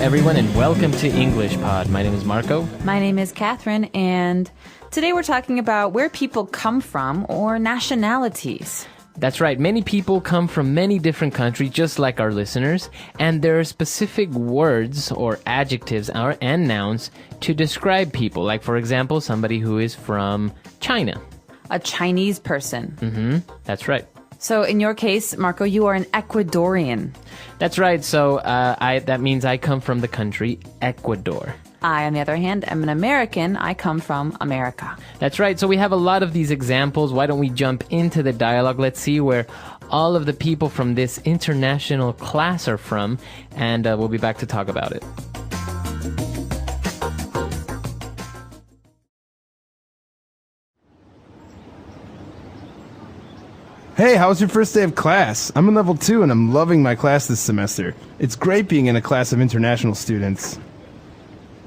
everyone, and welcome to EnglishPod. My name is Marco. My name is Catherine, and today we're talking about where people come from or nationalities. That's right. Many people come from many different countries, just like our listeners, and there are specific words or adjectives and nouns to describe people. Like, for example, somebody who is from China. A Chinese person. That's right. So in your case, Marco, you are an Ecuadorian. That's right. So that means I come from the country Ecuador. I, on the other hand, am an American. I come from America. That's right. So we have a lot of these examples. Why don't we jump into the dialogue? Let's see where all of the people from this international class are from, and we'll be back to talk about it. Hey, how was your first day of class? I'm in level 2 and I'm loving my class this semester. It's great being in a class of international students.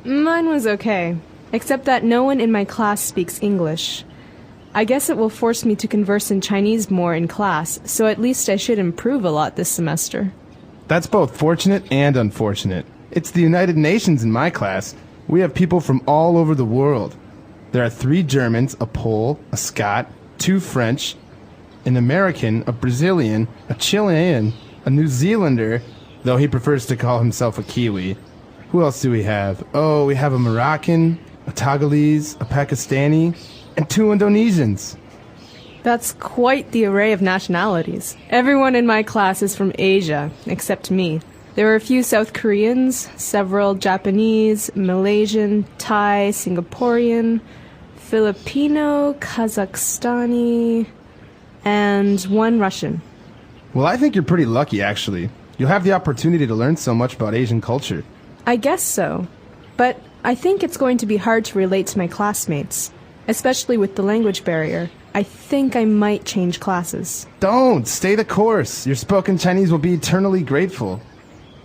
Mine was okay, except that no one in my class speaks English. I guess it will force me to converse in Chinese more in class, so at least I should improve a lot this semester. That's both fortunate and unfortunate. It's the United Nations in my class. We have people from all over the world. There are 3 Germans, a Pole, a Scot, 2 French, an American, a Brazilian, a Chilean, a New Zealander, though he prefers to call himself a Kiwi. Who else do we have? Oh, we have a Moroccan, a Togolese, a Pakistani, and 2 Indonesians. That's quite the array of nationalities. Everyone in my class is from Asia, except me. There are a few South Koreans, several Japanese, Malaysian, Thai, Singaporean, Filipino, Kazakhstani, and 1 Russian. Well, I think you're pretty lucky, actually. You'll have the opportunity to learn so much about Asian culture. I guess so. But I think it's going to be hard to relate to my classmates, especially with the language barrier. I think I might change classes. Don't! Stay the course! Your spoken Chinese will be eternally grateful.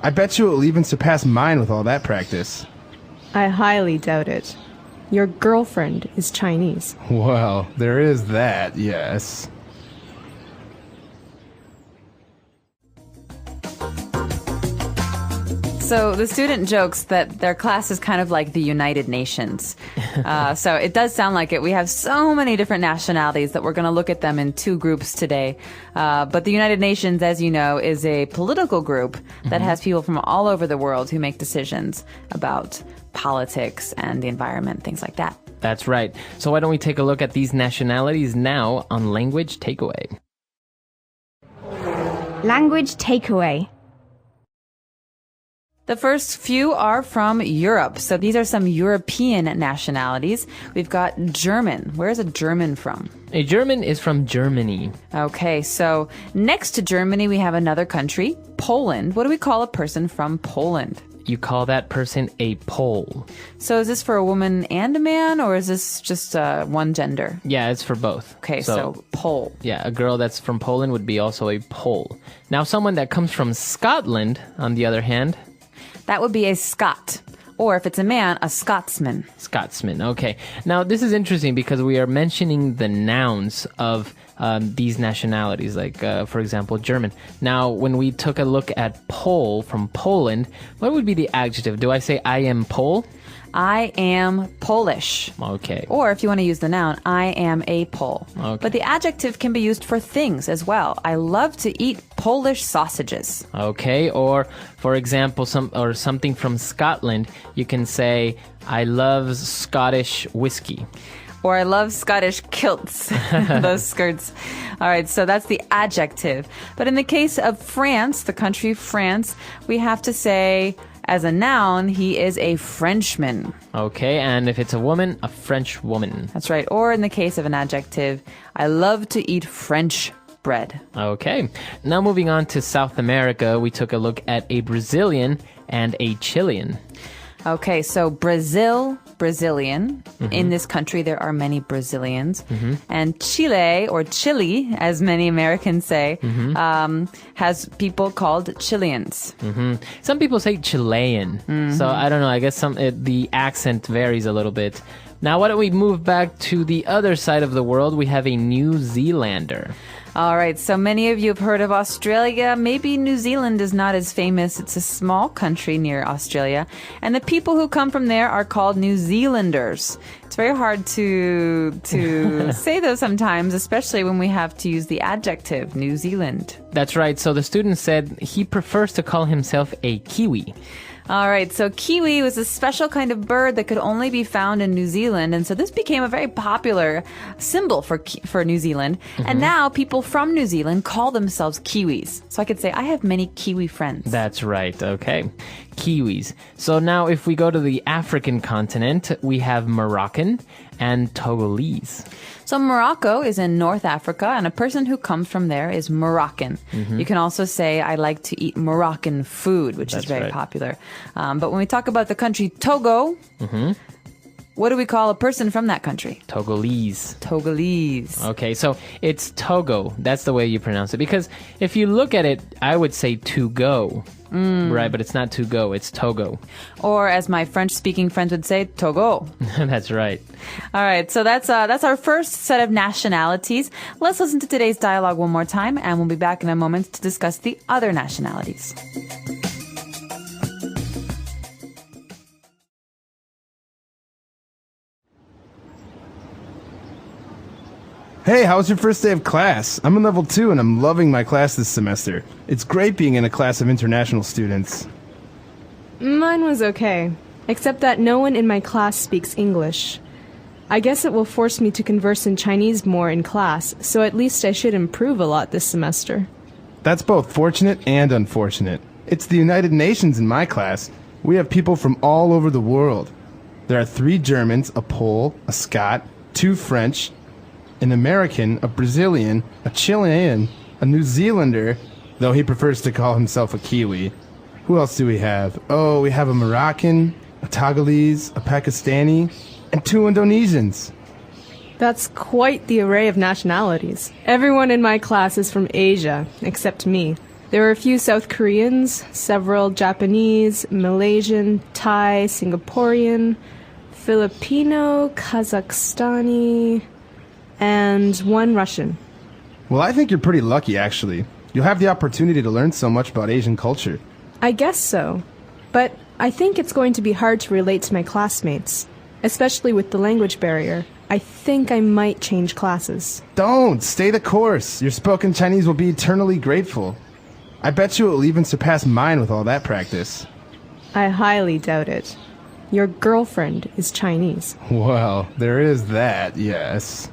I bet you it will even surpass mine with all that practice. I highly doubt it. Your girlfriend is Chinese. Well, there is that, yes. So the student jokes that their class is kind of like the United Nations. So it does sound like it. We have so many different nationalities that we're going to look at them in 2 groups today. But the United Nations, as you know, is a political group that has people from all over the world who make decisions about politics and the environment, things like that. That's right. So why don't we take a look at these nationalities now on Language Takeaway. Language Takeaway. The first few are from Europe. So these are some European nationalities. We've got German. Where is a German from? A German is from Germany. Okay, so next to Germany, we have another country, Poland. What do we call a person from Poland? You call that person a Pole. So is this for a woman and a man, or is this just one gender? Yeah, it's for both. Okay, so Pole. Yeah, a girl that's from Poland would be also a Pole. Now, someone that comes from Scotland, on the other hand... That would be a Scot. Or if it's a man, a Scotsman. Scotsman, okay. Now, this is interesting because we are mentioning the nouns of these nationalities, like, for example, German. Now, when we took a look at Pole from Poland, what would be the adjective? Do I say I am Pole? I am Polish. Okay. Or if you want to use the noun, I am a Pole. Okay. But the adjective can be used for things as well. I love to eat Polish sausages. Okay. Or, for example, something from Scotland, you can say, I love Scottish whiskey. Or I love Scottish kilts, those skirts. All right, so that's the adjective. But in the case of France, the country France, we have to say... As a noun, he is a Frenchman. Okay, and if it's a woman, a French woman. That's right. Or in the case of an adjective, I love to eat French bread. Okay. Now moving on to South America, we took a look at a Brazilian and a Chilean. Okay, so Brazilian. In this country, there are many Brazilians. And Chile, or Chile, as many Americans say, has people called Chileans. Some people say Chilean. So I don't know, I guess the accent varies a little bit. Now, why don't we move back to the other side of the world? We have a New Zealander. All right, so many of you have heard of Australia. Maybe New Zealand is not as famous. It's a small country near Australia. And the people who come from there are called New Zealanders. It's very hard to say those sometimes, especially when we have to use the adjective New Zealand. That's right. So the student said he prefers to call himself a Kiwi. All right, so Kiwi was a special kind of bird that could only be found in New Zealand, and so this became a very popular symbol for New Zealand. And now people from New Zealand call themselves Kiwis. So I could say I have many Kiwi friends. That's right. Okay. Kiwis. So now if we go to the African continent, we have Moroccan and Togolese. So Morocco is in North Africa, and a person who comes from there is Moroccan. You can also say, I like to eat Moroccan food, which is very popular. But when we talk about the country Togo, what do we call a person from that country? Togolese. Togolese. Okay, so it's Togo. That's the way you pronounce it. Because if you look at it, I would say to go. Right, but it's not to go, it's Togo. Or as my French-speaking friends would say, Togo. That's right. All right, so that's our first set of nationalities. Let's listen to today's dialogue one more time, and we'll be back in a moment to discuss the other nationalities. Hey, how was your first day of class? I'm in level 2 and I'm loving my class this semester. It's great being in a class of international students. Mine was okay, except that no one in my class speaks English. I guess it will force me to converse in Chinese more in class, so at least I should improve a lot this semester. That's both fortunate and unfortunate. It's the United Nations in my class. We have people from all over the world. There are 3 Germans, a Pole, a Scot, 2 French, an American, a Brazilian, a Chilean, a New Zealander, though he prefers to call himself a Kiwi. Who else do we have? Oh, we have a Moroccan, a Togolese, a Pakistani, and 2 Indonesians. That's quite the array of nationalities. Everyone in my class is from Asia, except me. There are a few South Koreans, several Japanese, Malaysian, Thai, Singaporean, Filipino, Kazakhstani, and 1 Russian. Well, I think you're pretty lucky, actually. You'll have the opportunity to learn so much about Asian culture. I guess so. But I think it's going to be hard to relate to my classmates, especially with the language barrier. I think I might change classes. Don't! Stay the course! Your spoken Chinese will be eternally grateful. I bet you it will even surpass mine with all that practice. I highly doubt it. Your girlfriend is Chinese. Well, there is that, yes.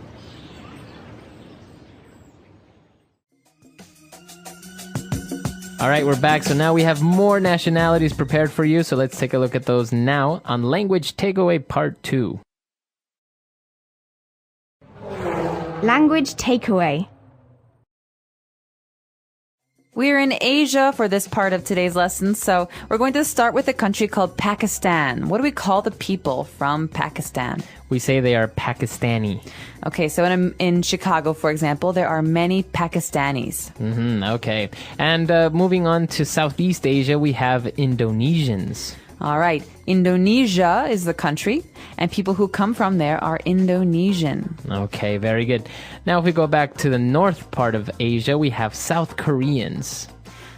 All right, we're back. So now we have more nationalities prepared for you. So let's take a look at those now on Language Takeaway Part 2. Language takeaway. We're in Asia for this part of today's lesson, so we're going to start with a country called Pakistan. What do we call the people from Pakistan? We say they are Pakistani. Okay, so in Chicago, for example, there are many Pakistanis. Okay. And moving on to Southeast Asia, we have Indonesians. All right. Indonesia is the country, and people who come from there are Indonesian. Okay, very good. Now, if we go back to the north part of Asia, we have South Koreans.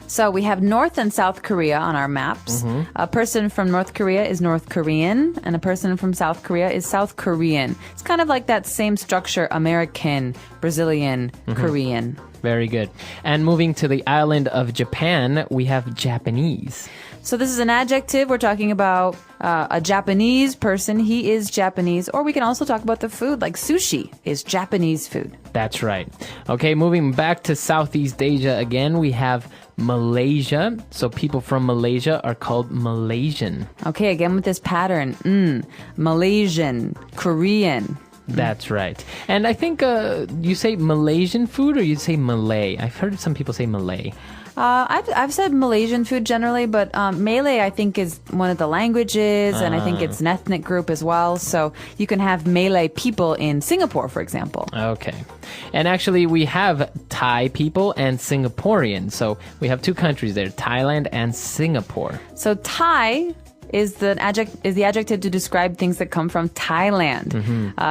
So we have North and South Korea on our maps. A person from North Korea is North Korean, and a person from South Korea is South Korean. It's kind of like that same structure, American, Brazilian, Korean. Very good. And moving to the island of Japan, we have Japanese. So this is an adjective. We're talking about a Japanese person. He is Japanese. Or we can also talk about the food, like sushi is Japanese food. That's right. Okay, moving back to Southeast Asia again, we have Malaysia. So people from Malaysia are called Malaysian. Okay, again with this pattern. Malaysian, Korean. That's right. And I think you say Malaysian food or you say Malay? I've heard some people say Malay. I've said Malaysian food generally, but Malay I think is one of the languages, and I think it's an ethnic group as well. So you can have Malay people in Singapore, for example. Okay. And actually we have Thai people and Singaporean. So we have 2 countries there, Thailand and Singapore. So Thai is the adjective to describe things that come from Thailand.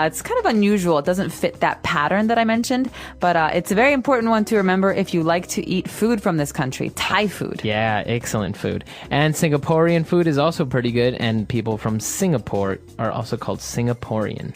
It's kind of unusual. It doesn't fit that pattern that I mentioned, but it's a very important one to remember if you like to eat food from this country, Thai food. Yeah, excellent food. And Singaporean food is also pretty good, and people from Singapore are also called Singaporean.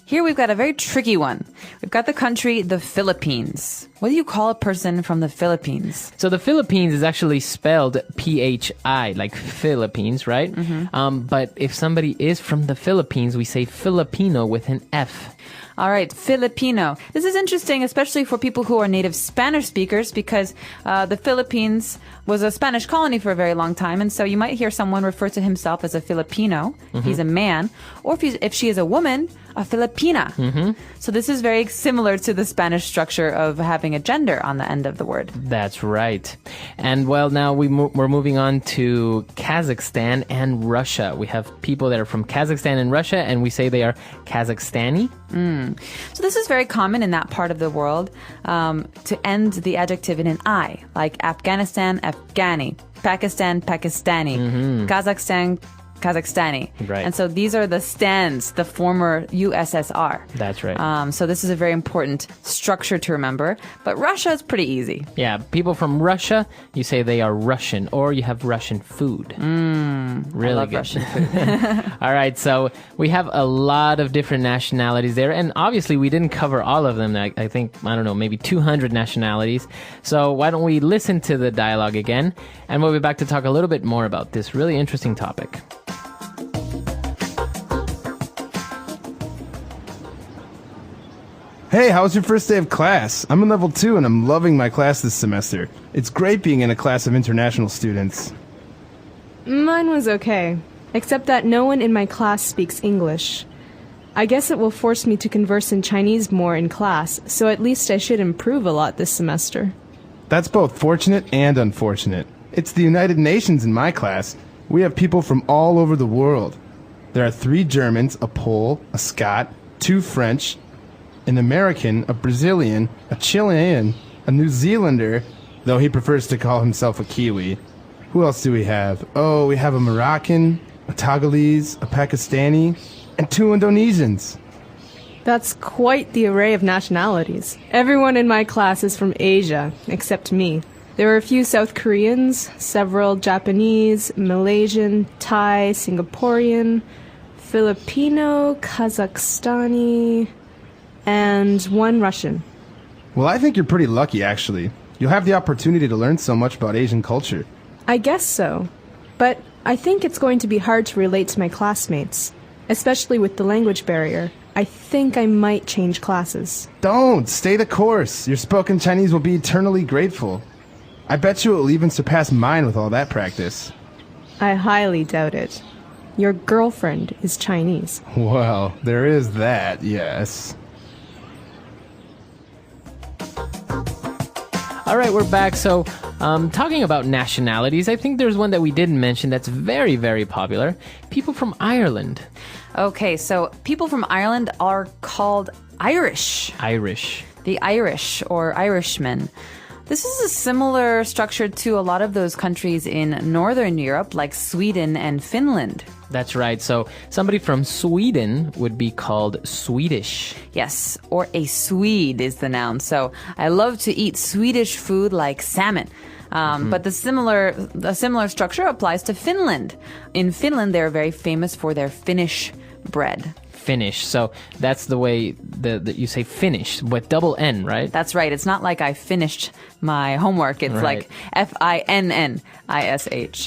Here we've got a very tricky one. We've got the country, the Philippines. What do you call a person from the Philippines? So the Philippines is actually spelled P-H-I, like Philippines, right? But if somebody is from the Philippines, we say Filipino with an F. All right, Filipino. This is interesting, especially for people who are native Spanish speakers, because the Philippines was a Spanish colony for a very long time. And so you might hear someone refer to himself as a Filipino. He's a man. Or if she is a woman, a Filipina. So this is very similar to the Spanish structure of having a gender on the end of the word. That's right. And well, now we're moving on to Kazakhstan and Russia. We have people that are from Kazakhstan and Russia, and we say they are Kazakhstani. So this is very common in that part of the world to end the adjective in an I, like Afghanistan, Afghani, Pakistan, Pakistani, Kazakhstan, Kazakhstani. Right. And so these are the stands, the former USSR. That's right. So this is a very important structure to remember. But Russia is pretty easy. Yeah, people from Russia, you say they are Russian, or you have Russian food. Really I love good. Russian food. All right, so we have a lot of different nationalities there, and obviously we didn't cover all of them. I think, I don't know, maybe 200 nationalities. So why don't we listen to the dialogue again, and we'll be back to talk a little bit more about this really interesting topic. Hey, how was your first day of class? I'm in level 2 and I'm loving my class this semester. It's great being in a class of international students. Mine was okay, except that no one in my class speaks English. I guess it will force me to converse in Chinese more in class, so at least I should improve a lot this semester. That's both fortunate and unfortunate. It's the United Nations in my class. We have people from all over the world. There are 3 Germans, a Pole, a Scot, 2 French, an American, a Brazilian, a Chilean, a New Zealander, though he prefers to call himself a Kiwi. Who else do we have? Oh, we have a Moroccan, a Togolese, a Pakistani, and 2 Indonesians. That's quite the array of nationalities. Everyone in my class is from Asia, except me. There are a few South Koreans, several Japanese, Malaysian, Thai, Singaporean, Filipino, Kazakhstani, and 1 Russian. Well, I think you're pretty lucky, actually. You'll have the opportunity to learn so much about Asian culture. I guess so. But I think it's going to be hard to relate to my classmates, especially with the language barrier. I think I might change classes. Don't! Stay the course! Your spoken Chinese will be eternally grateful. I bet you it will even surpass mine with all that practice. I highly doubt it. Your girlfriend is Chinese. Well, there is that, yes. All right, we're back. So, talking about nationalities, I think there's one that we didn't mention that's very, very popular. People from Ireland. Okay, so people from Ireland are called Irish. Irish. The Irish or Irishmen. This is a similar structure to a lot of those countries in Northern Europe, like Sweden and Finland. That's right. So somebody from Sweden would be called Swedish. Yes, or a Swede is the noun. So I love to eat Swedish food like salmon. But the similar structure applies to Finland. In Finland, they're very famous for their Finnish bread. Finnish. So that's the way that you say Finnish with double N, right? That's right. It's not like I finished my homework. It's like F-I-N-N-I-S-H,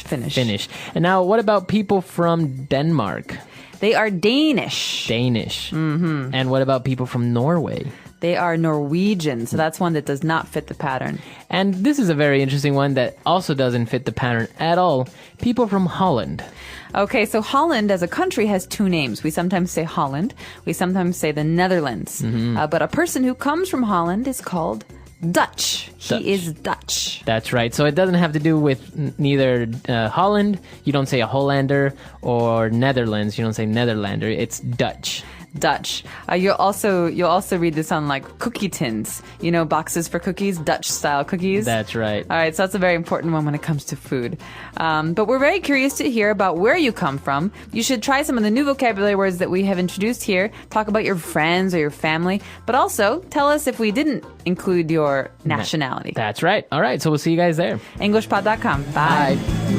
Finnish. Finnish. And now what about people from Denmark? They are Danish. Danish. Mm-hmm. And what about people from Norway? They are Norwegian, so that's one that does not fit the pattern. And this is a very interesting one that also doesn't fit the pattern at all. People from Holland. Okay, so Holland as a country has 2 names. We sometimes say Holland. We sometimes say the Netherlands. But a person who comes from Holland is called Dutch. He is Dutch. That's right. So it doesn't have to do with neither Holland. You don't say a Hollander, or Netherlands. You don't say Netherlander. It's Dutch. Dutch. You'll also read this on like cookie tins. You know, boxes for cookies, Dutch style cookies. That's right. All right, so that's a very important one when it comes to food. But we're very curious to hear about where you come from. You should try some of the new vocabulary words that we have introduced here. Talk about your friends or your family, but also tell us if we didn't include your nationality. That's right. All right, so we'll see you guys there. EnglishPod.com. Bye. Bye.